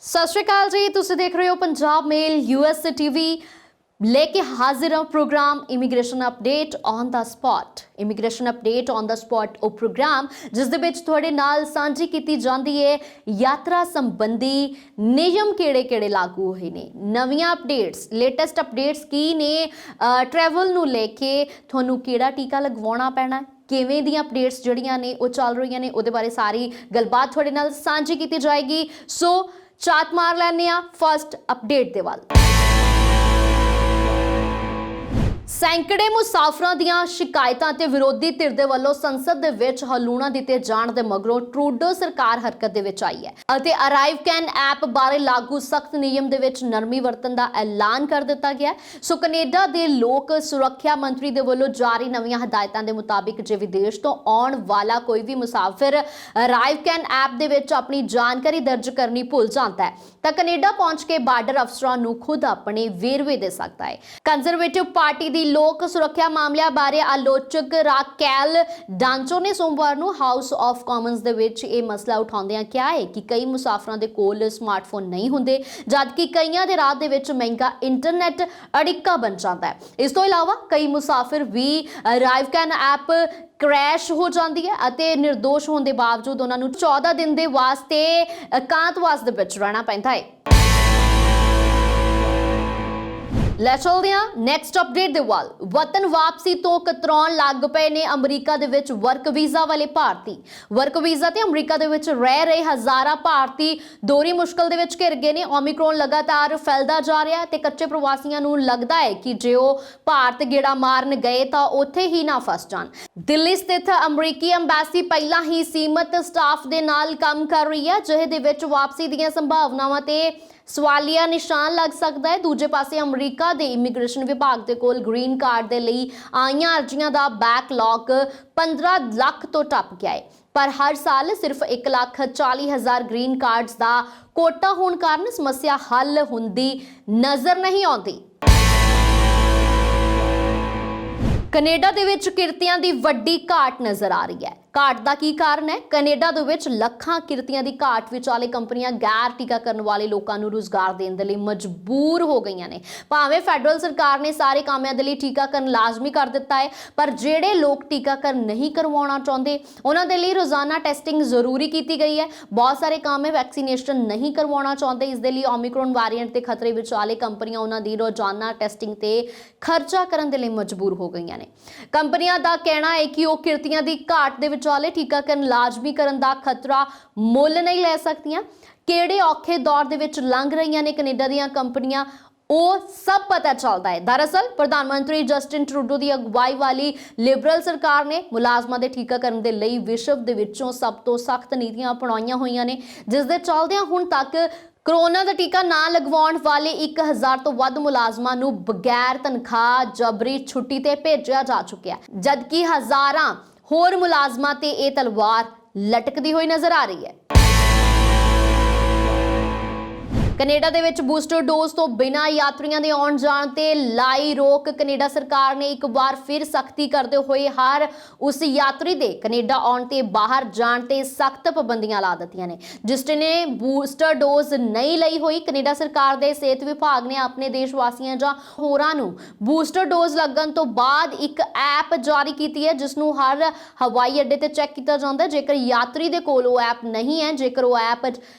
सत श्री अकाल जी, तुसीं देख रहे हो पंजाब मेल यूएस टीवी लेके हाजिर ਹਾਂ programme immigration update on the spot. Immigration update on the spot ਉਹ प्रोग्राम जिस ਦੇ ਵਿੱਚ ਤੁਹਾਡੇ ਨਾਲ ਸਾਂਝੀ ਕੀਤੀ ਜਾਂਦੀ ਹੈ ਯਾਤਰਾ ਸੰਬੰਧੀ ਨਿਯਮ ਕਿਹੜੇ-ਕਿਹੜੇ ਲਾਗੂ ਹੋਏ ਨੇ, ਨਵੀਆਂ ਅਪਡੇਟਸ, ਲੇਟੈਸਟ ਅਪਡੇਟਸ ਕੀ ਨੇ, ਟਰੈਵਲ ਨੂੰ ਲੈ ਕੇ ਤੁਹਾਨੂੰ ਕਿਹੜਾ ਟੀਕਾ ਲਗਵਾਉਣਾ ਪੈਣਾ, ਕਿਵੇਂ ਦੀਆਂ ਅਪਡੇਟਸ ਜਿਹੜੀਆਂ ਨੇ ਉਹ ਚੱਲ ਰਹੀਆਂ ਨੇ, ਉਹਦੇ ਬਾਰੇ ਸਾਰੀ ਗੱਲਬਾਤ ਤੁਹਾਡੇ ਨਾਲ ਸਾਂਝੀ ਕੀਤੀ ਜਾਏਗੀ। ਸੋ ਚਾਤ ਮਾਰ ਲੈਣੇ ਆ ਫਸਟ ਅਪਡੇਟ ਦੇ ਵੱਲ। ਸੈਂਕੜੇ ਮੁਸਾਫਰਾਂ ਦੀਆਂ ਸ਼ਿਕਾਇਤਾਂ ਤੇ ਵਿਰੋਧੀ ਧਿਰ ਦੇ ਵੱਲੋਂ ਸੰਸਦ ਦੇ ਵਿੱਚ ਹਲੂਣਾ ਦਿੱਤੇ ਜਾਣ ਦੇ ਮਗਰੋਂ ਟਰੂਡੋ ਸਰਕਾਰ ਹਰਕਤ ਦੇ ਵਿੱਚ ਆਈ ਹੈ ਅਤੇ ਅਰਾਈਵ ਕੈਨ ਐਪ ਬਾਰੇ ਲਾਗੂ ਸਖਤ ਨਿਯਮ ਦੇ ਵਿੱਚ ਨਰਮੀ ਵਰਤਣ ਦਾ ਐਲਾਨ ਕਰ ਦਿੱਤਾ ਗਿਆ। ਸੋ ਕੈਨੇਡਾ ਦੇ ਲੋਕ ਸੁਰੱਖਿਆ ਮੰਤਰੀ ਦੇ ਵੱਲੋਂ ਜਾਰੀ ਨਵੀਆਂ ਹਦਾਇਤਾਂ ਦੇ ਮੁਤਾਬਿਕ ਜੇ ਵਿਦੇਸ਼ ਤੋਂ ਆਉਣ ਵਾਲਾ ਕੋਈ ਵੀ ਮੁਸਾਫਿਰ ਅਰਾਈਵ ਕੈਨ ਐਪ ਦੇ ਵਿੱਚ ਆਪਣੀ ਜਾਣਕਾਰੀ ਦਰਜ ਕਰਨੀ ਭੁੱਲ ਜਾਂਦਾ ਹੈ ਤਾਂ ਕੈਨੇਡਾ ਪਹੁੰਚ ਕੇ ਬਾਰਡਰ ਅਫਸਰਾਂ ਨੂੰ ਖੁਦ ਆਪਣੇ ਵੇਰਵੇ ਦੇ ਸਕਦਾ ਹੈ। ਕੰਜ਼ਰਵੇਟਿਵ ਪਾਰਟੀ ਦੀ ਲੋਕ ਸੁਰੱਖਿਆ ਮਾਮਲਿਆਂ ਬਾਰੇ ਆਲੋਚਕ ਰਾਕੈਲ ਡਾਂਚੋ ਨੇ ਸੋਮਵਾਰ ਨੂੰ ਹਾਊਸ ਆਫ ਕਾਮਨਸ ਦੇ ਵਿੱਚ ਇਹ ਮਸਲਾ ਉਠਾਉਂਦਿਆਂ ਕਿਹਾ ਹੈ ਕਿ ਕਈ ਮੁਸਾਫਰਾਂ ਦੇ ਕੋਲ ਸਮਾਰਟਫੋਨ ਨਹੀਂ ਹੁੰਦੇ, ਜਦਕਿ ਕਈਆਂ ਦੇ ਰਾਹ ਦੇ ਵਿੱਚ ਮਹਿੰਗਾ ਇੰਟਰਨੈਟ ਅੜਿੱਕਾ ਬਣ ਜਾਂਦਾ ਹੈ। ਇਸ ਤੋਂ ਇਲਾਵਾ ਕਈ ਮੁਸਾਫਿਰ ਵੀ ਅਰਾਈਵ ਕੈਨ ਐਪ क्रैश हो जाती है ਅਤੇ निर्दोष होने के बावजूद उन्होंने 14 दिन के वास्ते एकांतवास ਦੇ ਵਿੱਚ ਰਹਿਣਾ ਪੈਂਦਾ ਹੈ। ਲੈ ਚਲਦੇ ਹਾਂ ਨੈਕਸਟ ਅਪਡੇਟ ਦੇ ਵੱਲ। ਵਤਨ ਵਾਪਸੀ ਤੋਂ ਕਤਰਾਉਣ ਲੱਗ ਪਏ ਨੇ ਅਮਰੀਕਾ ਦੇ ਵਿੱਚ ਵਰਕ ਵੀਜ਼ਾ ਵਾਲੇ ਭਾਰਤੀ। ਵਰਕ ਵੀਜ਼ਾ ਤੇ ਅਮਰੀਕਾ ਦੇ ਵਿੱਚ ਰਹਿ ਰਹੇ ਹਜ਼ਾਰਾਂ ਭਾਰਤੀ ਦੋਹਰੀ ਮੁਸ਼ਕਲ ਦੇ ਵਿੱਚ ਘਿਰ ਗਏ ਨੇ। ਓਮਿਕਰੋਨ ਲਗਾਤਾਰ ਫੈਲਦਾ ਜਾ ਰਿਹਾ ਹੈ ਤੇ ਕੱਚੇ ਪ੍ਰਵਾਸੀਆਂ ਨੂੰ ਲੱਗਦਾ ਹੈ ਕਿ ਜੇ ਉਹ ਭਾਰਤ ਗੇੜਾ ਮਾਰਨ ਗਏ ਤਾਂ ਉੱਥੇ ਹੀ ਨਾ ਫਸ ਜਾਣ। ਦਿੱਲੀ ਸਥਿਤ ਅਮਰੀਕੀ ਅੰਬੈਸੀ ਪਹਿਲਾਂ ਹੀ ਸੀਮਤ ਸਟਾਫ ਦੇ ਨਾਲ ਕੰਮ ਕਰ ਰਹੀ ਹੈ, ਜਿਹੇ ਦੇ ਵਿੱਚ ਵਾਪਸੀ ਦੀਆਂ ਸੰਭਾਵਨਾਵਾਂ ਤੇ ਸਵਾਲੀਆ ਨਿਸ਼ਾਨ ਲੱਗ ਸਕਦਾ ਹੈ। ਦੂਜੇ ਪਾਸੇ ਅਮਰੀਕਾ ਦੇ ਇਮੀਗ੍ਰੇਸ਼ਨ ਵਿਭਾਗ ਦੇ ਕੋਲ ਗ੍ਰੀਨ ਕਾਰਡ ਦੇ ਲਈ ਆਈਆਂ ਅਰਜ਼ੀਆਂ ਦਾ ਬੈਕਲੌਗ 15 ਲੱਖ ਤੋਂ ਟੱਪ ਗਿਆ ਹੈ, ਪਰ ਹਰ ਸਾਲ ਸਿਰਫ 1,40,000 ਗ੍ਰੀਨ ਕਾਰਡਸ ਦਾ ਕੋਟਾ ਹੋਣ ਕਾਰਨ ਸਮੱਸਿਆ ਹੱਲ ਹੁੰਦੀ ਨਜ਼ਰ ਨਹੀਂ ਆਉਂਦੀ। ਕੈਨੇਡਾ ਦੇ ਵਿੱਚ ਕਿਰਤੀਆਂ ਦੀ ਵੱਡੀ ਘਾਟ ਨਜ਼ਰ ਆ ਰਹੀ ਹੈ। ਘਾਟ ਦਾ ਕੀ ਕਾਰਨ ਹੈ? ਕੈਨੇਡਾ ਦੇ ਵਿੱਚ ਲੱਖਾਂ ਕਿਰਤੀਆਂ ਦੀ ਘਾਟ ਵਿਚਾਲੇ ਕੰਪਨੀਆਂ ਗੈਰ ਟੀਕਾਕਰਨ ਵਾਲੇ ਲੋਕਾਂ ਨੂੰ ਰੁਜ਼ਗਾਰ ਦੇਣ ਦੇ ਲਈ ਮਜਬੂਰ ਹੋ ਗਈਆਂ ਨੇ। ਭਾਵੇਂ ਫੈਡਰਲ ਸਰਕਾਰ ਨੇ ਸਾਰੇ ਕਾਮਿਆਂ ਦੇ ਲਈ ਟੀਕਾਕਰਨ ਲਾਜ਼ਮੀ ਕਰ ਦਿੱਤਾ ਹੈ, ਪਰ ਜਿਹੜੇ ਲੋਕ ਟੀਕਾਕਰਨ ਨਹੀਂ ਕਰਵਾਉਣਾ ਚਾਹੁੰਦੇ ਉਹਨਾਂ ਦੇ ਲਈ ਰੋਜ਼ਾਨਾ ਟੈਸਟਿੰਗ ਜ਼ਰੂਰੀ ਕੀਤੀ ਗਈ ਹੈ। ਬਹੁਤ ਸਾਰੇ ਕਾਮੇ ਵੈਕਸੀਨੇਸ਼ਨ ਨਹੀਂ ਕਰਵਾਉਣਾ ਚਾਹੁੰਦੇ, ਇਸ ਦੇ ਲਈ ਓਮਿਕਰੋਨ ਵਾਰੀਐਂਟ ਦੇ ਖਤਰੇ ਵਿਚਾਲੇ ਕੰਪਨੀਆਂ ਉਹਨਾਂ ਦੀ ਰੋਜ਼ਾਨਾ ਟੈਸਟਿੰਗ ਤੇ ਖਰਚਾ ਕਰਨ ਦੇ ਲਈ ਮਜਬੂਰ ਹੋ ਗਈਆਂ ਨੇ। ਕੰਪਨੀਆਂ ਦਾ ਕਹਿਣਾ ਹੈ ਕਿ ਉਹ ਕਿਰਤੀਆਂ ਦੀ ਘਾਟ ਦੇ ਵਿਚਾਲੇ ਟੀਕਾਕਰਨ ਲਾਜ਼ਮੀ ਕਰਨ ਦਾ ਖਤਰਾ ਮੁੱਲ ਨਹੀਂ ਲੈ ਸਕਦੀਆਂ। ਕਿਹੜੇ ਔਖੇ ਦੌਰ ਦੇ ਵਿੱਚ ਲੰਘ ਰਹੀਆਂ ਨੇ ਕੈਨੇਡਾ ਦੀਆਂ ਕੰਪਨੀਆਂ, ਉਹ ਸਭ ਪਤਾ ਚੱਲਦਾ ਹੈ। ਦਰਅਸਲ ਪ੍ਰਧਾਨ ਮੰਤਰੀ ਜਸਟਿਨ ਟਰੂਡੋ ਦੀ ਅਗਵਾਈ ਵਾਲੀ ਲਿਬਰਲ ਸਰਕਾਰ ਨੇ ਮੁਲਾਜ਼ਮਾਂ ਦੇ ਟੀਕਾਕਰਨ ਦੇ ਲਈ ਵਿਸ਼ਵ ਦੇ ਵਿੱਚੋਂ ਸਭ ਤੋਂ ਸਖਤ ਨੀਤੀਆਂ ਅਪਣਾਈਆਂ ਹੋਈਆਂ ਨੇ, ਜਿਸ ਦੇ ਚੱਲਦਿਆਂ ਹੁਣ ਤੱਕ ਕੋਰੋਨਾ ਦਾ ਟੀਕਾ ਨਾ ਲਗਵਾਉਣ ਵਾਲੇ 1000 ਤੋਂ ਵੱਧ ਮੁਲਾਜ਼ਮਾਂ ਨੂੰ ਬਗੈਰ ਤਨਖਾਹ ਜਬਰੀ ਛੁੱਟੀ ਤੇ ਭੇਜਿਆ ਜਾ ਚੁੱਕਿਆ, ਜਦਕਿ ਹਜ਼ਾਰਾਂ ਹੋਰ ਮੁਲਾਜ਼ਮਾਂ ਤੇ ਇਹ ਤਲਵਾਰ ਲਟਕਦੀ ਹੋਈ ਨਜ਼ਰ ਆ ਰਹੀ ਹੈ। ਕੈਨੇਡਾ ਦੇ ਵਿੱਚ ਬੂਸਟਰ ਡੋਜ਼ ਤੋਂ ਬਿਨਾਂ ਯਾਤਰੀਆਂ ਦੇ ਆਉਣ ਜਾਣ ਤੇ ਲਾਈ ਰੋਕ। ਕੈਨੇਡਾ ਸਰਕਾਰ ਨੇ ਇੱਕ ਵਾਰ ਫਿਰ ਸਖਤੀ ਕਰਦੇ ਹੋਏ ਹਰ ਉਸ ਯਾਤਰੀ ਦੇ ਕੈਨੇਡਾ ਆਉਣ ਤੇ ਬਾਹਰ ਜਾਣ ਤੇ ਸਖਤ ਪਾਬੰਦੀਆਂ ਲਾ ਦਿੱਤੀਆਂ ਨੇ ਜਿਸ ਨੇ ਬੂਸਟਰ ਡੋਜ਼ ਨਹੀਂ ਲਈ ਹੋਈ। ਕੈਨੇਡਾ ਸਰਕਾਰ ਦੇ ਸਿਹਤ ਵਿਭਾਗ ਨੇ ਆਪਣੇ ਦੇਸ਼ ਵਾਸੀਆਂ ਜਾਂ ਹੋਰਾਂ ਨੂੰ ਬੂਸਟਰ ਡੋਜ਼ ਲੱਗਣ ਤੋਂ ਬਾਅਦ ਇੱਕ ਐਪ ਜਾਰੀ ਕੀਤੀ ਹੈ, ਜਿਸ ਨੂੰ ਹਰ ਹਵਾਈ ਅੱਡੇ ਤੇ ਚੈੱਕ ਕੀਤਾ ਜਾਂਦਾ। ਜੇਕਰ ਯਾਤਰੀ ਦੇ ਕੋਲ ਉਹ ਐਪ ਨਹੀਂ ਹੈ, ਜੇਕਰ ਉਹ ਐਪ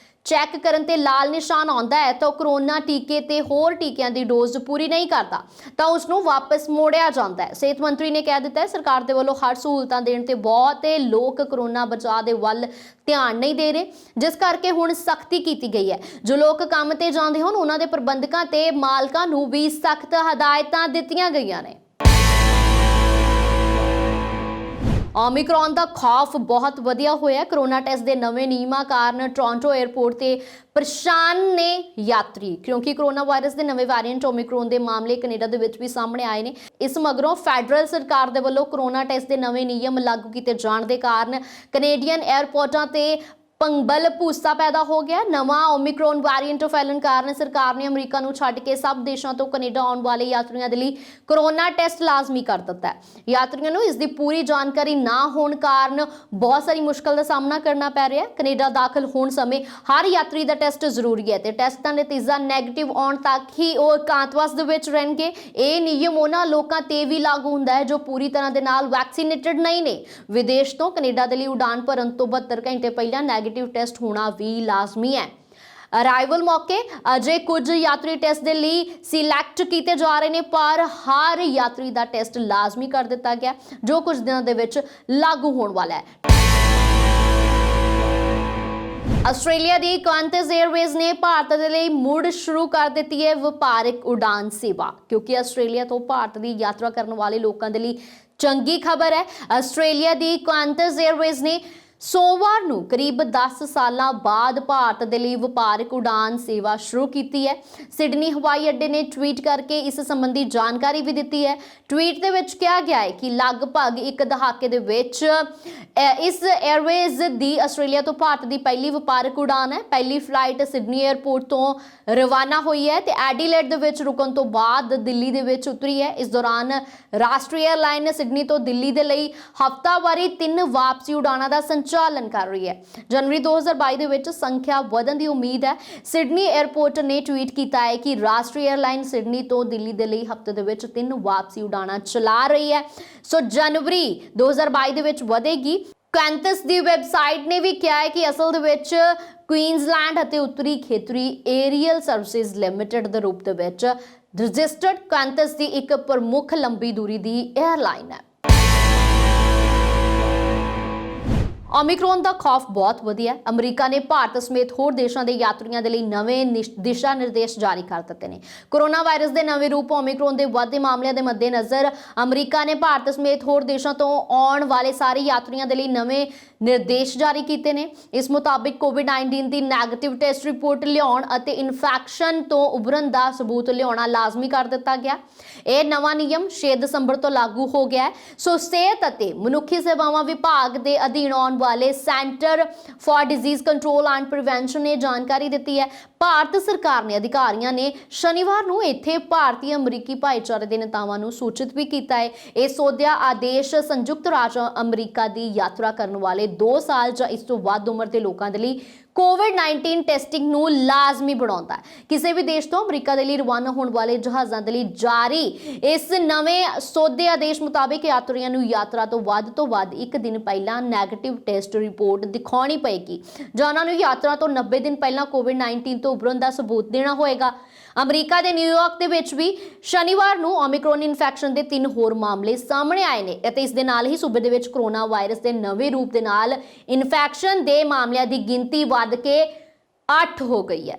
ਚੈੱਕ ਕਰਨ ਤੇ ਲਾਲ ਨਿਸ਼ਾਨ ਆਉਂਦਾ ਹੈ ਤਾਂ ਕੋਰੋਨਾ ਟੀਕੇ ਤੇ ਹੋਰ ਟੀਕਿਆਂ ਦੀ ਡੋਜ਼ ਪੂਰੀ ਨਹੀਂ ਕਰਦਾ ਤਾਂ ਉਸ ਨੂੰ ਵਾਪਸ ਮੋੜਿਆ ਜਾਂਦਾ ਹੈ। ਸਿਹਤ ਮੰਤਰੀ ਨੇ ਕਹਿ ਦਿੱਤਾ ਹੈ ਸਰਕਾਰ ਦੇ ਵੱਲੋਂ ਹਰ ਸਹੂਲਤਾਂ ਦੇਣ ਤੇ ਬਹੁਤੇ ਲੋਕ ਕੋਰੋਨਾ ਬਚਾਅ ਦੇ ਵੱਲ ਧਿਆਨ ਨਹੀਂ ਦੇ ਰਹੇ, ਜਿਸ ਕਰਕੇ ਹੁਣ ਸਖਤੀ ਕੀਤੀ ਗਈ ਹੈ। ਜੋ ਲੋਕ ਕੰਮ ਤੇ ਜਾਂਦੇ ਹਨ ਉਹਨਾਂ ਦੇ ਪ੍ਰਬੰਧਕਾਂ ਤੇ ਮਾਲਕਾਂ ਨੂੰ ਵੀ ਸਖਤ ਹਦਾਇਤਾਂ ਦਿੱਤੀਆਂ ਗਈਆਂ ਨੇ। ਓਮਿਕਰੋਨ ਦਾ ਖੌਫ ਬਹੁਤ ਵਧਿਆ ਹੋਇਆ। ਕੋਰੋਨਾ ਟੈਸਟ ਦੇ ਨਵੇਂ ਨਿਯਮਾਂ ਕਾਰਨ ਟੋਰਾਂਟੋ 에ਅਰਪੋਰਟ ਤੇ ਪਰੇਸ਼ਾਨ ਨੇ ਯਾਤਰੀ, ਕਿਉਂਕਿ ਕੋਰੋਨਾ ਵਾਇਰਸ ਦੇ ਨਵੇਂ ਵੈਰੀਐਂਟ ਓਮਿਕਰੋਨ ਦੇ ਮਾਮਲੇ ਕੈਨੇਡਾ ਦੇ ਵਿੱਚ ਵੀ ਸਾਹਮਣੇ ਆਏ ਨੇ। ਇਸ ਮਗਰੋਂ ਫੈਡਰਲ ਸਰਕਾਰ ਦੇ ਵੱਲੋਂ ਕੋਰੋਨਾ ਟੈਸਟ ਦੇ ਨਵੇਂ ਨਿਯਮ ਲਾਗੂ ਕੀਤੇ ਜਾਣ ਦੇ ਕਾਰਨ ਕੈਨੇਡੀਅਨ 에ਅਰਪੋਰਟਾਂ ਤੇ ਪੰਗਬਲ ਭੂਸਾ ਪੈਦਾ ਹੋ ਗਿਆ। ਨਵਾਂ ਓਮਿਕਰੋਨ ਵੈਰੀਐਂਟ ਫੈਲਣ ਕਾਰਨ ਸਰਕਾਰ ਨੇ ਅਮਰੀਕਾ ਨੂੰ ਛੱਡ ਕੇ ਸਭ ਦੇਸ਼ਾਂ ਤੋਂ ਕੈਨੇਡਾ ਆਉਣ ਵਾਲੇ ਯਾਤਰੀਆਂ ਦੇ ਲਈ ਕੋਰੋਨਾ ਟੈਸਟ ਲਾਜ਼ਮੀ ਕਰ ਦਿੱਤਾ ਹੈ। ਯਾਤਰੀਆਂ ਨੂੰ ਇਸ ਦੀ ਪੂਰੀ ਜਾਣਕਾਰੀ ਨਾ ਹੋਣ ਕਾਰਨ ਬਹੁਤ ਸਾਰੀ ਮੁਸ਼ਕਲ ਦਾ ਸਾਹਮਣਾ ਕਰਨਾ ਪੈ ਰਿਹਾ ਹੈ। ਕੈਨੇਡਾ ਦਾਖਲ ਹੋਣ ਸਮੇਂ ਹਰ ਯਾਤਰੀ ਦਾ ਟੈਸਟ ਜ਼ਰੂਰੀ ਹੈ ਤੇ ਟੈਸਟ ਦਾ ਨਤੀਜਾ ਨੈਗੇਟਿਵ ਆਉਣ ਤੱਕ ਹੀ ਉਹ ਇਕਾਂਤਵਾਸ ਦੇ ਵਿੱਚ ਰਹਿਣਗੇ। ਇਹ ਨਿਯਮ ਉਹਨਾਂ ਲੋਕਾਂ ਤੇ ਵੀ ਲਾਗੂ ਹੁੰਦਾ ਹੈ ਜੋ ਪੂਰੀ ਤਰ੍ਹਾਂ ਦੇ ਨਾਲ ਵੈਕਸੀਨੇਟਡ ਨਹੀਂ ਨੇ। ਵਿਦੇਸ਼ ਤੋਂ ਕੈਨੇਡਾ ਦੇ ਲਈ ਉਡਾਨ ਭਰਨ ਤੋਂ 72 ਘੰਟੇ ਪਹਿਲਾਂ ਨੈਗੇਟਿਵ ਟੈਸਟ ਹੋਣਾ ਵੀ ਲਾਜ਼ਮੀ ਹੈ। ਅਰਾਈਵਲ ਮੌਕੇ ਅਜੇ ਕੁਝ ਯਾਤਰੀ ਟੈਸਟ ਦੇ ਲਈ ਸਿਲੈਕਟ ਕੀਤੇ ਜਾ ਰਹੇ ਨੇ, ਪਰ ਹਰ ਯਾਤਰੀ ਦਾ ਟੈਸਟ ਲਾਜ਼ਮੀ ਕਰ ਦਿੱਤਾ ਗਿਆ ਜੋ ਕੁਝ ਦਿਨਾਂ ਦੇ ਵਿੱਚ ਲਾਗੂ ਹੋਣ ਵਾਲਾ ਹੈ। ਆਸਟ੍ਰੇਲੀਆ ਦੀ ਕੁਆਂਟਸ 에ਅਰਵੇਜ਼ ਨੇ ਭਾਰਤ ਦੇ ਲਈ ਮੁੜ ਸ਼ੁਰੂ ਕਰ ਦਿੱਤੀ ਹੈ ਵਪਾਰਕ ਉਡਾਨ ਸੇਵਾ, ਕਿਉਂਕਿ ਆਸਟ੍ਰੇਲੀਆ ਤੋਂ ਭਾਰਤ ਦੀ ਯਾਤਰਾ ਕਰਨ ਵਾਲੇ ਲੋਕਾਂ ਦੇ ਲਈ ਚੰਗੀ ਖਬਰ ਹੈ। ਆਸਟ੍ਰੇਲੀਆ ਦੀ ਕੁਆਂਟਸ 에ਅਰਵੇਜ਼ ਨੇ ਸੋਮਵਾਰ ਨੂੰ ਕਰੀਬ 10 ਸਾਲਾਂ ਬਾਅਦ ਭਾਰਤ ਦੇ ਲਈ ਵਪਾਰਕ ਉਡਾਨ ਸੇਵਾ ਸ਼ੁਰੂ ਕੀਤੀ ਹੈ। ਸਿਡਨੀ ਹਵਾਈ ਅੱਡੇ ਨੇ ਟਵੀਟ ਕਰਕੇ ਇਸ ਸੰਬੰਧੀ ਜਾਣਕਾਰੀ ਵੀ ਦਿੱਤੀ ਹੈ। ਟਵੀਟ ਦੇ ਵਿੱਚ ਕਿਹਾ ਗਿਆ ਹੈ ਕਿ ਲਗਭਗ ਇੱਕ ਦਹਾਕੇ ਦੇ ਵਿੱਚ ਇਸ 에ਅਰਵੇਜ਼ ਦੀ ਆਸਟ੍ਰੇਲੀਆ ਤੋਂ ਭਾਰਤ ਦੀ ਪਹਿਲੀ ਵਪਾਰਕ ਉਡਾਨ ਹੈ। ਪਹਿਲੀ ਫਲਾਈਟ ਸਿਡਨੀ 에ਅਰਪੋਰਟ ਤੋਂ ਰਵਾਨਾ ਹੋਈ ਹੈ ਤੇ ਐਡੀਲੇਡ ਦੇ ਵਿੱਚ ਰੁਕਣ ਤੋਂ ਬਾਅਦ ਦਿੱਲੀ ਦੇ ਵਿੱਚ ਉਤਰੀ ਹੈ। ਇਸ ਦੌਰਾਨ ਰਾਸ਼ਟਰੀ 에ਅਰਲਾਈਨ ਨੇ ਸਿਡਨੀ ਤੋਂ ਦਿੱਲੀ ਦੇ ਲਈ ਹਫ਼ਤਾਵਾਰੀ 3 ਵਾਪਸੀ ਉਡਾਣਾਂ ਦਾ ਸੰਚਾਲਨ ਕਰ ਰਹੀ ਹੈ। ਜਨਵਰੀ 2022 ਦੇ ਵਿੱਚ ਸੰਖਿਆ ਵਧਣ ਦੀ ਉਮੀਦ ਹੈ। ਸਿਡਨੀ 에ਅਰਪੋਰਟ ਨੇ ਟਵੀਟ ਕੀਤਾ ਹੈ ਕਿ ਰਾਸ਼ਟਰੀ 에ਅਰਲਾਈਨ ਸਿਡਨੀ ਤੋਂ ਦਿੱਲੀ ਦੇ ਲਈ ਹਫ਼ਤੇ ਦੇ ਵਿੱਚ 3 ਵਾਪਸੀ ਉਡਾਣਾਂ ਚਲਾ ਰਹੀ ਹੈ। ਸੋ ਜਨਵਰੀ 2022 ਦੇ ਵਿੱਚ ਵਧੇਗੀ। ਕੁਆਂਟਸ ਦੀ ਵੈਬਸਾਈਟ ਨੇ ਵੀ ਕਿਹਾ ਹੈ ਕਿ ਅਸਲ ਦੇ ਵਿੱਚ ਕੁਈਨਜ਼ਲੈਂਡ ਅਤੇ ਉੱਤਰੀ ਖੇਤਰੀ ਏਰੀਅਲ ਸਰਵਿਸਿਜ਼ ਲਿਮਟਿਡ ਦੇ ਰੂਪ ਦੇ ਵਿੱਚ ਰਜਿਸਟਰਡ ਕੁਆਂਟਸ ਦੀ ਇੱਕ ਪ੍ਰਮੁੱਖ ਲੰਬੀ ਦੂਰੀ ਦੀ 에ਅਰਲਾਈਨ ਹੈ। ਓਮਿਕਰੋਨ ਦਾ ਖੌਫ ਬਹੁਤ ਵਧਿਆ ਹੈ। ਅਮਰੀਕਾ ਨੇ ਭਾਰਤ ਸਮੇਤ ਹੋਰ ਦੇਸ਼ਾਂ ਦੇ ਯਾਤਰੀਆਂ ਦੇ ਲਈ ਨਵੇਂ ਦਿਸ਼ਾ ਨਿਰਦੇਸ਼ ਜਾਰੀ ਕਰ ਦਿੱਤੇ ਨੇ। ਕੋਰੋਨਾ ਵਾਇਰਸ ਦੇ ਨਵੇਂ ਰੂਪ ਓਮਿਕਰੋਨ ਦੇ ਵੱਧਦੇ ਮਾਮਲਿਆਂ ਦੇ ਮੱਦੇਨਜ਼ਰ ਅਮਰੀਕਾ ਨੇ ਭਾਰਤ ਸਮੇਤ ਹੋਰ ਦੇਸ਼ਾਂ ਤੋਂ ਆਉਣ ਵਾਲੇ ਸਾਰੇ ਯਾਤਰੀਆਂ ਦੇ ਲਈ ਨਵੇਂ ਨਿਰਦੇਸ਼ ਜਾਰੀ ਕੀਤੇ ਨੇ। ਇਸ ਮੁਤਾਬਿਕ ਕੋਵਿਡ-19 ਦੀ ਨੈਗੇਟਿਵ ਟੈਸਟ ਰਿਪੋਰਟ ਲਿਆਉਣ ਅਤੇ ਇਨਫੈਕਸ਼ਨ ਤੋਂ ਉਭਰਨ ਦਾ ਸਬੂਤ ਲਿਆਉਣਾ ਲਾਜ਼ਮੀ ਕਰ ਦਿੱਤਾ ਗਿਆ। ਇਹ ਨਵਾਂ ਨਿਯਮ 6 ਦਸੰਬਰ ਤੋਂ ਲਾਗੂ ਹੋ ਗਿਆ ਹੈ। ਸੋ ਸਿਹਤ ਅਤੇ ਮਨੁੱਖੀ ਸੇਵਾਵਾਂ ਵਿਭਾਗ ਦੇ ਅਧੀਨ ਆਉਣ ਵਾਲੇ Centre for Disease Control and Prevention ਨੇ ਜਾਣਕਾਰੀ ਦਿੱਤੀ ਹੈ। ਭਾਰਤ ਸਰਕਾਰ ਨੇ ਅਧਿਕਾਰੀਆਂ ਨੇ ਸ਼ਨੀਵਾਰ ਨੂੰ ਇੱਥੇ ਭਾਰਤੀ ਅਮਰੀਕੀ ਭਾਈਚਾਰੇ ਦੇ ਨੇਤਾਵਾਂ ਨੂੰ ਸੂਚਿਤ ਵੀ ਕੀਤਾ ਹੈ। ਇਹ ਸੋਧਿਆ ਆਦੇਸ਼ ਸੰਯੁਕਤ ਰਾਜ ਅਮਰੀਕਾ ਦੀ ਯਾਤਰਾ ਕਰਨ ਵਾਲੇ 2 ਸਾਲ ਜਾਂ ਇਸ ਤੋਂ ਵੱਧ ਉਮਰ ਦੇ ਲੋਕਾਂ ਦੇ ਲਈ ਕੋਵਿਡ-19 ਟੈਸਟਿੰਗ ਨੂੰ ਲਾਜ਼ਮੀ ਬਣਾਉਂਦਾ ਹੈ। ਕਿਸੇ ਵੀ ਦੇਸ਼ ਤੋਂ ਅਮਰੀਕਾ ਦੇ ਲਈ ਰਵਾਨਾ ਹੋਣ ਵਾਲੇ ਜਹਾਜ਼ਾਂ ਦੇ ਲਈ ਜਾਰੀ ਇਸ ਨਵੇਂ ਸੋਧੇ ਆਦੇਸ਼ ਮੁਤਾਬਿਕ ਯਾਤਰੀਆਂ ਨੂੰ ਯਾਤਰਾ ਤੋਂ ਵੱਧ 1 ਦਿਨ ਪਹਿਲਾਂ ਨੈਗੇਟਿਵ ਟੈਸਟ ਰਿਪੋਰਟ ਦਿਖਾਉਣੀ ਪਏਗੀ ਜਾਂ ਉਹਨਾਂ ਨੂੰ ਯਾਤਰਾ ਤੋਂ 90 ਦਿਨ ਪਹਿਲਾਂ ਕੋਵਿਡ-19 ਤੋਂ ਉਭਰਨ ਦਾ ਸਬੂਤ ਦੇਣਾ ਹੋਏਗਾ। ਅਮਰੀਕਾ ਦੇ ਨਿਊਯਾਰਕ ਦੇ ਵਿੱਚ ਵੀ ਸ਼ਨੀਵਾਰ ਨੂੰ ਓਮਿਕਰੋਨ ਇਨਫੈਕਸ਼ਨ ਦੇ 3 ਹੋਰ ਮਾਮਲੇ ਸਾਹਮਣੇ ਆਏ ਨੇ ਅਤੇ ਇਸ ਦੇ ਨਾਲ ਹੀ ਸੂਬੇ ਦੇ ਵਿੱਚ ਕੋਰੋਨਾ ਵਾਇਰਸ ਦੇ ਨਵੇਂ ਰੂਪ ਦੇ ਨਾਲ ਇਨਫੈਕਸ਼ਨ ਦੇ ਮਾਮਲਿਆਂ ਦੀ ਗਿਣਤੀ ਵੱਧ ਕੇ 8 ਹੋ ਗਈ ਹੈ।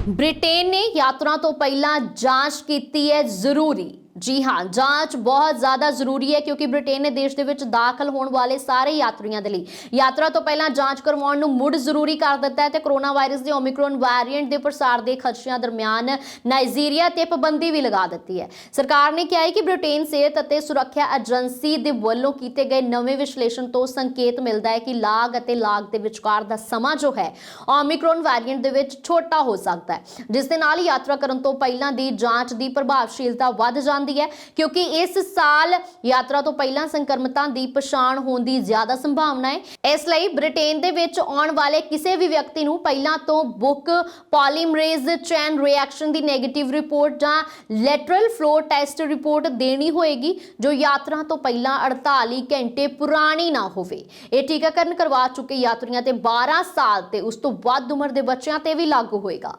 ਬ੍ਰਿਟੇਨ ਨੇ ਯਾਤਰਾ ਤੋਂ ਪਹਿਲਾਂ ਜਾਂਚ ਕੀਤੀ ਹੈ ਜ਼ਰੂਰੀ। ਜੀ ਹਾਂ, ਜਾਂਚ ਬਹੁਤ ਜ਼ਿਆਦਾ ਜ਼ਰੂਰੀ ਹੈ ਕਿਉਂਕਿ ਬ੍ਰਿਟੇਨ ਨੇ ਦੇਸ਼ ਦੇ ਵਿੱਚ ਦਾਖਲ ਹੋਣ ਵਾਲੇ ਸਾਰੇ ਯਾਤਰੀਆਂ ਦੇ ਲਈ ਯਾਤਰਾ ਤੋਂ ਪਹਿਲਾਂ ਜਾਂਚ ਕਰਵਾਉਣ ਨੂੰ ਮੁੜ ਜ਼ਰੂਰੀ ਕਰ ਦਿੱਤਾ ਹੈ ਤੇ ਕੋਰੋਨਾ ਵਾਇਰਸ ਦੇ ਓਮਿਕਰੋਨ ਵੈਰੀਐਂਟ ਦੇ ਪ੍ਰਸਾਰ ਦੇ ਖਦਸ਼ਿਆਂ ਦਰਮਿਆਨ ਨਾਈਜੀਰੀਆ ਤੇ ਪਾਬੰਦੀ ਵੀ ਲਗਾ ਦਿੱਤੀ ਹੈ। ਸਰਕਾਰ ਨੇ ਕਿਹਾ ਹੈ ਕਿ ਬ੍ਰਿਟੇਨ ਸਿਹਤ ਅਤੇ ਸੁਰੱਖਿਆ ਏਜੰਸੀ ਦੇ ਵੱਲੋਂ ਕੀਤੇ ਗਏ ਨਵੇਂ ਵਿਸ਼ਲੇਸ਼ਣ ਤੋਂ ਸੰਕੇਤ ਮਿਲਦਾ ਹੈ ਕਿ ਲਾਗ ਅਤੇ ਲਾਗ ਦੇ ਵਿਚਕਾਰ ਦਾ ਸਮਾਂ ਜੋ ਹੈ ਓਮਿਕਰੋਨ ਵੈਰੀਐਂਟ ਦੇ ਵਿੱਚ ਛੋਟਾ ਹੋ ਸਕਦਾ ਹੈ, ਜਿਸ ਦੇ ਨਾਲ ਯਾਤਰਾ ਕਰਨ ਤੋਂ ਪਹਿਲਾਂ ਦੀ ਜਾਂਚ ਦੀ ਪ੍ਰਭਾਵਸ਼ੀਲਤਾ ਵੱਧ ਜਾਂਦੀ ਹੈ ਕਿਉਂਕਿ ਇਸ ਸਾਲ ਯਾਤਰਾ ਤੋਂ ਪਹਿਲਾਂ ਸੰਕਰਮਤਾਂ ਦੀ ਪਛਾਣ ਹੋਣ ਦੀ ਜ਼ਿਆਦਾ ਸੰਭਾਵਨਾ ਹੈ। ਇਸ ਲਈ ਬ੍ਰਿਟੇਨ ਦੇ ਵਿੱਚ ਆਉਣ ਵਾਲੇ ਕਿਸੇ ਵੀ ਵਿਅਕਤੀ ਨੂੰ ਪਹਿਲਾਂ ਤੋਂ ਬੁੱਕ ਪੋਲੀਮਰੇਜ਼ ਚੇਨ ਰਿਐਕਸ਼ਨ ਦੀ ਨੈਗੇਟਿਵ ਰਿਪੋਰਟ ਜਾਂ ਲੈਟਰਲ ਫਲੋ ਟੈਸਟ ਰਿਪੋਰਟ ਦੇਣੀ ਹੋਏਗੀ ਜੋ ਯਾਤਰਾ ਤੋਂ ਪਹਿਲਾਂ 48 ਘੰਟੇ ਪੁਰਾਣੀ ਨਾ ਹੋਵੇ। ਇਹ ਟੀਕਾਕਰਨ ਕਰਵਾ ਚੁੱਕੇ ਯਾਤਰੀਆਂ ਤੇ 12 ਸਾਲ ਤੇ ਉਸ ਤੋਂ ਵੱਧ ਉਮਰ ਦੇ ਬੱਚਿਆਂ ਤੇ ਵੀ ਲਾਗੂ ਹੋਏਗਾ।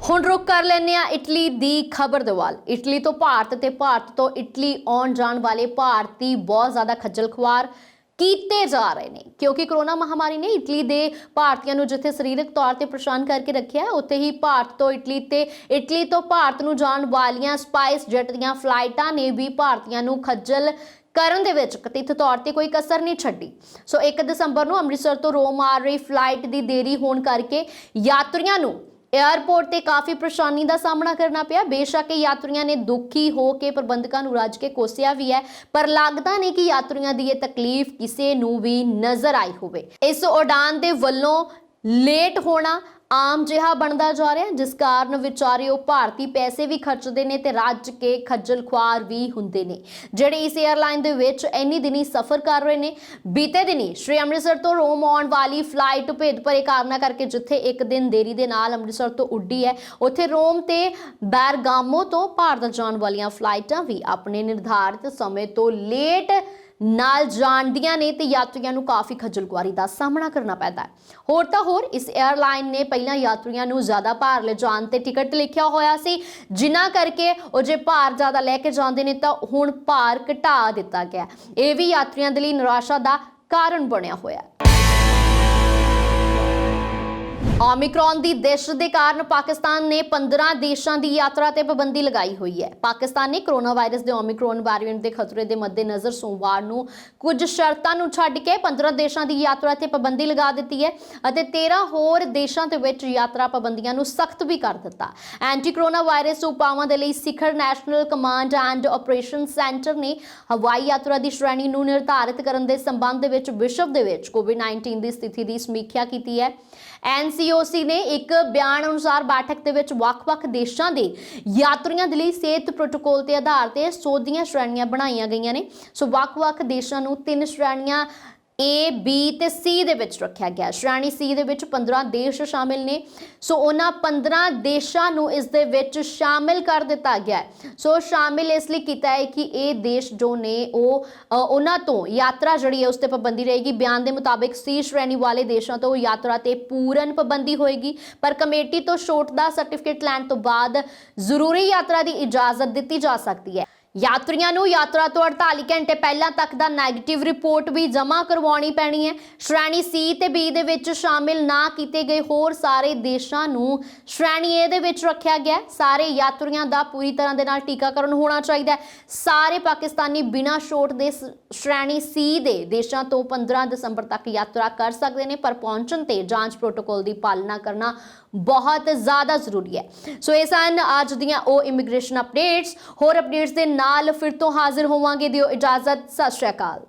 ਹੁਣ ਰੁਕ ਕਰ ਲੈਂਦੇ ਆ ਇਟਲੀ ਦੀ ਖਬਰ ਦੇ ਵੱਲ। ਇਟਲੀ ਤੋਂ ਭਾਰਤ ਤੇ ਭਾਰਤ ਤੋਂ ਇਟਲੀ ਆਉਣ ਜਾਣ ਵਾਲੇ ਭਾਰਤੀ ਬਹੁਤ ਜ਼ਿਆਦਾ ਖੱਜਲ ਖੁਆਰ ਕੀਤੇ ਜਾ ਰਹੇ ਨੇ ਕਿਉਂਕਿ ਕੋਰੋਨਾ ਮਹਾਮਾਰੀ ਨੇ ਇਟਲੀ ਦੇ ਭਾਰਤੀਆਂ ਨੂੰ ਜਿੱਥੇ ਸਰੀਰਕ ਤੌਰ ਤੇ ਪਰੇਸ਼ਾਨ ਕਰਕੇ ਰੱਖਿਆ ਹੈ ਉੱਥੇ ਹੀ ਭਾਰਤ ਤੋਂ ਇਟਲੀ ਤੇ ਇਟਲੀ ਤੋਂ ਭਾਰਤ ਨੂੰ ਜਾਣ ਵਾਲੀਆਂ ਸਪਾਈਸ ਜੈਟ ਦੀਆਂ ਫਲਾਈਟਾਂ ਨੇ ਵੀ ਭਾਰਤੀਆਂ ਨੂੰ ਖੱਜਲ ਕਰਨ ਦੇ ਵਿੱਚ ਕਥਿਤ ਤੌਰ ਤੇ ਕੋਈ ਕਸਰ ਨਹੀਂ ਛੱਡੀ। ਸੋ 1 ਦਸੰਬਰ ਨੂੰ ਅੰਮ੍ਰਿਤਸਰ ਤੋਂ ਰੋਮ ਆ ਰਹੀ ਫਲਾਈਟ ਦੀ ਦੇਰੀ ਹੋਣ ਕਰਕੇ ਯਾਤਰੀਆਂ ਨੂੰ एयरपोर्ट ਤੇ ਕਾਫੀ ਪਰੇਸ਼ਾਨੀ ਦਾ ਸਾਹਮਣਾ ਕਰਨਾ ਪਿਆ। ਬੇਸ਼ੱਕ ਯਾਤਰੀਆਂ ਨੇ ਦੁਖੀ ਹੋ ਕੇ ਪ੍ਰਬੰਧਕਾਂ ਨੂੰ ਰੱਜ ਕੇ ਕੋਸਿਆ ਵੀ ਹੈ, ਪਰ ਲੱਗਦਾ ਨਹੀਂ ਕਿ ਯਾਤਰੀਆਂ ਦੀ ਇਹ ਤਕਲੀਫ ਕਿਸੇ ਨੂੰ ਵੀ ਨਜ਼ਰ ਆਈ ਹੋਵੇ। ਇਸ ਉਡਾਨ ਦੇ ਵੱਲੋਂ ਲੇਟ ਹੋਣਾ ਆਮ ਜਿਹਾ ਬਣਦਾ ਜਾ ਰਿਹਾ, ਜਿਸ ਕਾਰਨ ਵਿਚਾਰੇ ਉਹ ਭਾਰਤੀ ਪੈਸੇ ਵੀ ਖਰਚਦੇ ਨੇ ਤੇ ਰੱਜ ਕੇ ਖੱਜਲ ਖੁਆਰ ਵੀ ਹੁੰਦੇ ਨੇ, ਜਿਹੜੇ ਇਸ 에ਅਰਲਾਈਨ ਦੇ ਵਿੱਚ ਇੰਨੀ ਦਿਨੀ ਸਫ਼ਰ ਕਰ ਰਹੇ ਨੇ। ਬੀਤੇ ਦਿਨੀ ਸ਼੍ਰੀ ਅੰਮ੍ਰਿਤਸਰ ਤੋਂ ਰੋਮ ਆਉਣ ਵਾਲੀ ਫਲਾਈਟ ਭੇਦ ਭਰੇ ਕਾਰਨਾਂ ਕਰਕੇ ਜਿੱਥੇ ਇੱਕ ਦਿਨ ਦੇਰੀ ਦੇ ਨਾਲ ਅੰਮ੍ਰਿਤਸਰ ਤੋਂ ਉੱਡੀ ਹੈ, ਉੱਥੇ ਰੋਮ ਤੇ ਬੈਰਗਾਮੋ ਤੋਂ ਭਾਰਤ ਜਾਣ ਵਾਲੀਆਂ ਫਲਾਈਟਾਂ ਵੀ ਆਪਣੇ ਨਿਰਧਾਰਿਤ ਸਮੇਂ ਤੋਂ ਲੇਟ ਨਾਲ ਜਾਣਦੀਆਂ ਨੇ ਤੇ ਯਾਤਰੀਆਂ ਨੂੰ ਕਾਫੀ ਖੱਜਲ ਖੁਆਰੀ ਦਾ ਸਾਹਮਣਾ ਕਰਨਾ ਪੈਂਦਾ ਹੈ। ਹੋਰ ਤਾਂ ਹੋਰ ਇਸ 에ਅਰਲਾਈਨ ਨੇ ਪਹਿਲਾਂ ਯਾਤਰੀਆਂ ਨੂੰ ਜ਼ਿਆਦਾ ਭਾਰ ਲਿਜਾਣ ਤੇ ਟਿਕਟ ਲਿਖਿਆ ਹੋਇਆ ਸੀ, ਜਿਨ੍ਹਾਂ ਕਰਕੇ ਉਹ ਜੇ ਭਾਰ ਜ਼ਿਆਦਾ ਲੈ ਕੇ ਜਾਂਦੇ ਨੇ ਤਾਂ ਹੁਣ ਭਾਰ ਘਟਾ ਦਿੱਤਾ ਗਿਆ। ਇਹ ਵੀ ਯਾਤਰੀਆਂ ਦੇ ਲਈ ਨਿਰਾਸ਼ਾ ਦਾ ਕਾਰਨ ਬਣਿਆ ਹੋਇਆ ਹੈ। ओमिक्रॉन ਦੀ ਦਹਿਸ਼ਤ ਦੇ ਕਾਰਨ ਪਾਕਿਸਤਾਨ ਨੇ 15 ਦੇਸ਼ਾਂ ਦੀ ਯਾਤਰਾ ਤੇ ਪਾਬੰਦੀ ਲਗਾਈ ਹੋਈ ਹੈ। ਪਾਕਿਸਤਾਨ ਨੇ ਕੋਰੋਨਾ ਵਾਇਰਸ ਦੇ ओमिक्रॉन वेरिएंट ਦੇ ਖਤਰੇ ਦੇ ਮੱਦੇਨਜ਼ਰ ਸੋਮਵਾਰ ਨੂੰ ਕੁਝ ਸ਼ਰਤਾਂ ਨੂੰ ਛੱਡ ਕੇ 15 ਦੇਸ਼ਾਂ ਦੀ ਯਾਤਰਾ ਤੇ ਪਾਬੰਦੀ ਲਗਾ ਦਿੱਤੀ ਹੈ ਅਤੇ 13 ਹੋਰ ਦੇਸ਼ਾਂ ਦੇ ਵਿੱਚ ਯਾਤਰਾ ਪਾਬੰਦੀਆਂ ਨੂੰ ਸਖਤ ਵੀ ਕਰ ਦਿੱਤਾ। ਐਂਟੀ ਕੋਰੋਨਾ ਵਾਇਰਸ ਉਪਾਵਾਂ ਦੇ ਲਈ ਸਿਖਰ national command and operation centre ਨੇ ਹਵਾਈ ਯਾਤਰਾ ਦੀ ਸ਼੍ਰੇਣੀ ਨੂੰ ਨਿਰਧਾਰਿਤ ਕਰਨ ਦੇ ਸੰਬੰਧ ਦੇ ਵਿੱਚ ਵਿਸ਼ਵ ਦੇ ਵਿੱਚ ਕੋਵਿਡ-19 ਦੀ ਸਥਿਤੀ ਦੀ ਸਮੀਖਿਆ ਕੀਤੀ ਹੈ। NCOC ਨੇ ਇੱਕ ਬਿਆਨ ਅਨੁਸਾਰ ਬੈਠਕ ਦੇ ਵਿੱਚ ਵੱਖ-ਵੱਖ ਦੇਸ਼ਾਂ ਦੇ ਯਾਤਰੀਆਂ ਦੇ ਲਈ ਸਿਹਤ ਪ੍ਰੋਟੋਕਾਲ ਦੇ ਆਧਾਰ ਤੇ 100 ਦੀਆਂ ਸ਼੍ਰੇਣੀਆਂ ਬਣਾਈਆਂ ਗਈਆਂ ਨੇ। ਸੋ ਵੱਖ-ਵੱਖ ਦੇਸ਼ਾਂ ਨੂੰ 3 ਸ਼੍ਰੇਣੀਆਂ A, B ਤੇ C ਦੇ ਵਿੱਚ ਰੱਖਿਆ ਗਿਆ। ਸ਼੍ਰੇਣੀ C ਦੇ ਵਿੱਚ 15 ਦੇਸ਼ ਸ਼ਾਮਿਲ ਨੇ। ਸੋ ਉਹਨਾਂ 15 ਦੇਸ਼ਾਂ ਨੂੰ ਇਸ ਦੇ ਵਿੱਚ ਸ਼ਾਮਿਲ ਕਰ ਦਿੱਤਾ ਗਿਆ। ਸੋ ਸ਼ਾਮਿਲ ਇਸ ਲਈ ਕੀਤਾ ਹੈ ਕਿ ਇਹ ਦੇਸ਼ ਜੋ ਨੇ ਉਹ ਉਹਨਾਂ ਤੋਂ ਯਾਤਰਾ ਜਿਹੜੀ ਹੈ ਉਸ ਤੇ ਪਾਬੰਦੀ ਰਹੇਗੀ। ਬਿਆਨ ਦੇ ਮੁਤਾਬਿਕ C ਸ਼੍ਰੇਣੀ ਵਾਲੇ ਦੇਸ਼ਾਂ ਤੋਂ ਯਾਤਰਾ ਤੇ ਪੂਰਨ ਪਾਬੰਦੀ ਹੋਏਗੀ, ਪਰ ਕਮੇਟੀ ਤੋਂ ਛੋਟ ਦਾ ਸਰਟੀਫਿਕੇਟ ਲੈਣ ਤੋਂ ਬਾਅਦ ਜ਼ਰੂਰੀ ਯਾਤਰਾ ਦੀ ਇਜਾਜ਼ਤ ਦਿੱਤੀ ਜਾ ਸਕਦੀ ਹੈ। ਯਾਤਰੀਆਂ ਨੂੰ ਯਾਤਰਾ ਤੋਂ 48 ਘੰਟੇ ਪਹਿਲਾਂ ਤੱਕ ਦਾ ਨੈਗੇਟਿਵ ਰਿਪੋਰਟ ਵੀ ਜਮ੍ਹਾਂ ਕਰਵਾਉਣੀ ਪੈਣੀ ਹੈ। ਸ਼੍ਰੇਣੀ C ਤੇ B ਦੇ ਵਿੱਚ ਸ਼ਾਮਿਲ ਨਾ ਕੀਤੇ ਗਏ ਹੋਰ ਸਾਰੇ ਦੇਸ਼ਾਂ ਨੂੰ ਸ਼੍ਰੇਣੀ A ਦੇ ਵਿੱਚ ਰੱਖਿਆ ਗਿਆ। ਸਾਰੇ ਯਾਤਰੀਆਂ ਦਾ ਪੂਰੀ ਤਰ੍ਹਾਂ ਦੇ ਨਾਲ ਟੀਕਾਕਰਨ ਹੋਣਾ ਚਾਹੀਦਾ ਹੈ। ਸਾਰੇ ਪਾਕਿਸਤਾਨੀ ਬਿਨਾਂ ਛੋਟ ਦੇ ਸ਼੍ਰੇਣੀ C ਦੇ ਦੇਸ਼ਾਂ ਤੋਂ 15 ਦਸੰਬਰ ਤੱਕ ਯਾਤਰਾ ਕਰ ਸਕਦੇ ਨੇ, ਪਰ ਪਹੁੰਚਣ ਤੇ ਜਾਂਚ ਪ੍ਰੋਟੋਕਾਲ ਦੀ ਪਾਲਣਾ ਕਰਨਾ ਬਹੁਤ ਜ਼ਿਆਦਾ ਜ਼ਰੂਰੀ ਹੈ। ਸੋ ਇਹ ਸਨ ਅੱਜ ਦੀਆਂ ਉਹ ਇਮੀਗ੍ਰੇਸ਼ਨ ਅਪਡੇਟਸ। ਹੋਰ ਅਪਡੇਟਸ ਦੇ ਨਾਲ ਫਿਰ ਤੋਂ ਹਾਜ਼ਰ ਹੋਵਾਂਗੇ। ਦਿਓ ਇਜਾਜ਼ਤ। ਸਤਿ ਸ਼੍ਰੀ ਅਕਾਲ।